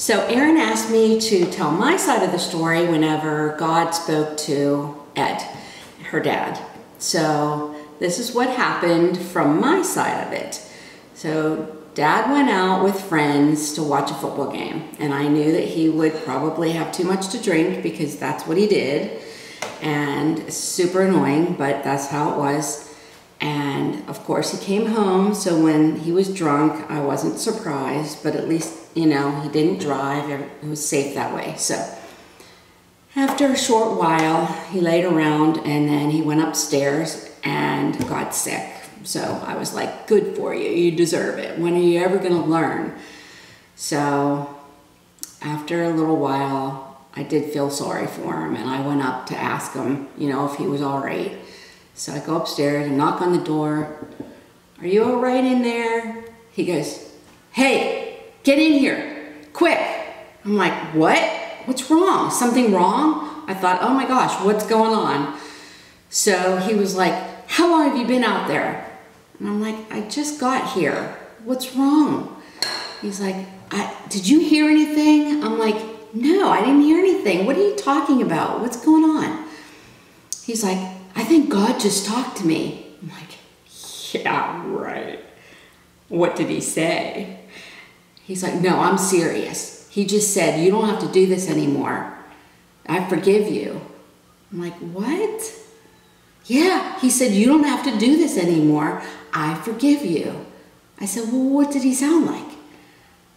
So Erin asked me to tell my side of the story whenever God spoke to Ed, her dad. So this is what happened from my side of it. So Dad went out with friends to watch a football game, and I knew that he would probably have too much to drink because that's what he did, and super annoying, but that's how it was. And of course he came home, so when he was drunk, I wasn't surprised, but at least, you know, he didn't drive. It was safe that way. So after a short while, he laid around and then he went upstairs and got sick. So I was like, good for you, you deserve it. When are you ever gonna learn? So after a little while, I did feel sorry for him, and I went up to ask him, you know, if he was all right. So I go upstairs and knock on the door. Are you all right in there? He goes, hey, get in here, quick. I'm like, what? What's wrong? Something wrong? I thought, oh my gosh, what's going on? So he was like, how long have you been out there? And I'm like, I just got here. What's wrong? He's like, did you hear anything? I'm like, no, I didn't hear anything. What are you talking about? What's going on? He's like, I think God just talked to me. I'm like, yeah, right. What did he say? He's like, no, I'm serious. He just said, you don't have to do this anymore. I forgive you. I'm like, what? Yeah, he said, you don't have to do this anymore. I forgive you. I said, well, what did he sound like?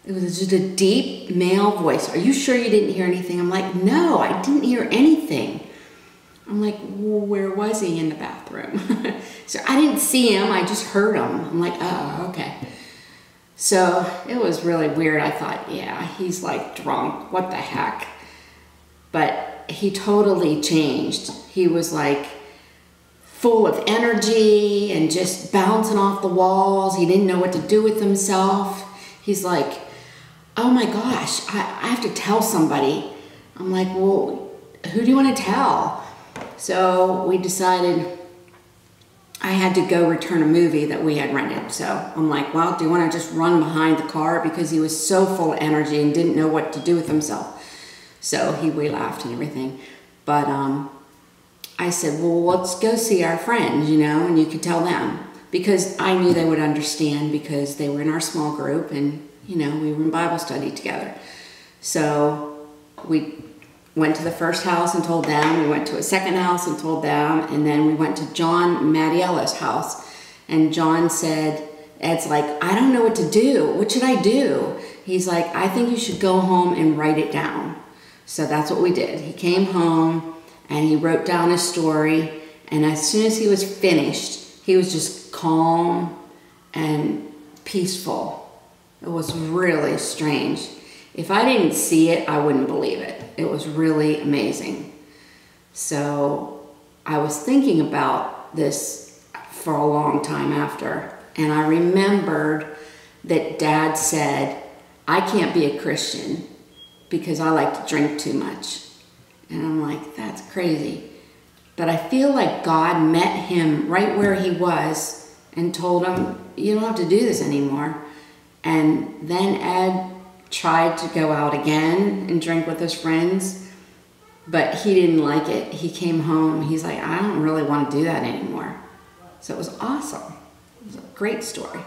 It was just a deep male voice. Are you sure you didn't hear anything? I'm like, no, I didn't hear anything. I'm like, well, where was he? In the bathroom? So I didn't see him, I just heard him. I'm like, oh, okay. So it was really weird. I thought, yeah, he's like drunk, what the heck? But he totally changed. He was like full of energy and just bouncing off the walls. He didn't know what to do with himself. He's like, oh my gosh, I have to tell somebody. I'm like, well, who do you want to tell? So we decided I had to go return a movie that we had rented. So I'm like, well, do you want to just run behind the car? Because he was so full of energy and didn't know what to do with himself. So we laughed and everything. But I said, well, let's go see our friends, you know, and you could tell them. Because I knew they would understand because they were in our small group and, you know, we were in Bible study together. So we went to the first house and told them. We went to a second house and told them. And then we went to John and Maddiella's house. And John said, Ed's like, I don't know what to do. What should I do? He's like, I think you should go home and write it down. So that's what we did. He came home and he wrote down his story. And as soon as he was finished, he was just calm and peaceful. It was really strange. If I didn't see it, I wouldn't believe it. It was really amazing. So I was thinking about this for a long time after, and I remembered that Dad said, I can't be a Christian because I like to drink too much. And I'm like, that's crazy. But I feel like God met him right where he was and told him, you don't have to do this anymore. And then Ed tried to go out again and drink with his friends, but he didn't like it. He came home, he's like, I don't really want to do that anymore. So it was awesome. It was a great story.